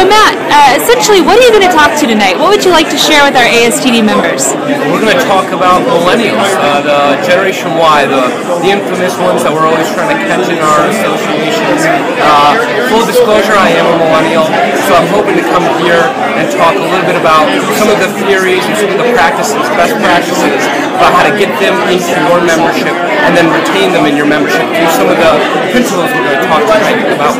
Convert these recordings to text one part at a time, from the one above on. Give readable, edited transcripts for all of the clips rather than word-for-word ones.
Matt, essentially, what are you going to talk to tonight? What would you like to share with our ASTD members? We're going to talk about millennials, the Generation Y, the infamous ones that we're always trying to catch in our associations. Full disclosure, I am a millennial, so I'm hoping to come here and talk a little bit about some of the theories and some of the practices, best practices, about how to get them into your membership and then retain them in your membership through some of the principles we're going to talk tonight about.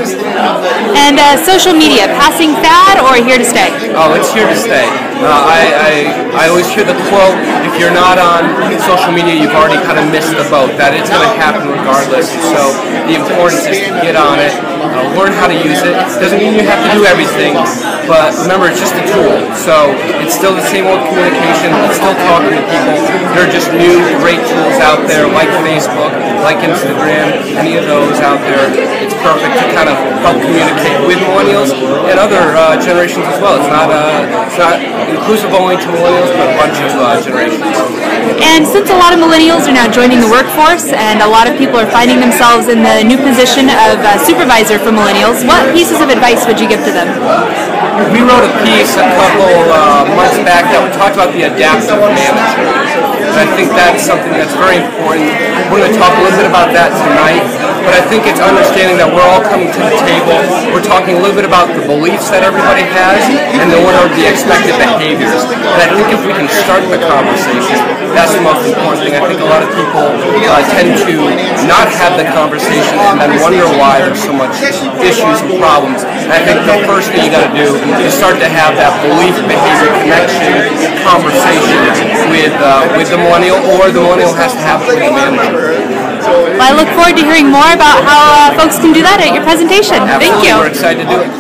And social media, passing fad or here to stay? Oh, it's here to stay. I always hear the quote, if you're not on social media, you've already kind of missed the boat. That it's going to happen regardless. So the importance is to get on it, learn how to use it. Doesn't mean you have to do everything, but remember, it's just a tool. So it's still the same old communication. It's still talking to people. There are just new, great tools out there like Facebook, like Instagram, any of those out there. It's perfect to kind of help communicate with millennials and other generations as well. It's not inclusive only to millennials, but a bunch of generations. And since a lot of millennials are now joining the workforce and a lot of people are finding themselves in the new position of supervisor for millennials, what pieces of advice would you give to them? We wrote a piece a couple months back that talked about the adaptive manager. And I think that's something that's very important. We're going to talk a little bit about that tonight, but I think it's understanding that we're all coming to the table. We're talking a little bit about the beliefs that everybody has and the order of the expected behaviors. And I think if we can start the conversation, that's the most important thing. I think a lot of people tend to not have the conversation and then wonder why there's so much issues and problems. And I think the first thing you got to do is start to have that belief, behavior, connection, conversation with the millennial, or the millennial has to have it with the manager. Well, I look forward to hearing more about how folks can do that at your presentation. Absolutely. Thank you. We're excited to do it.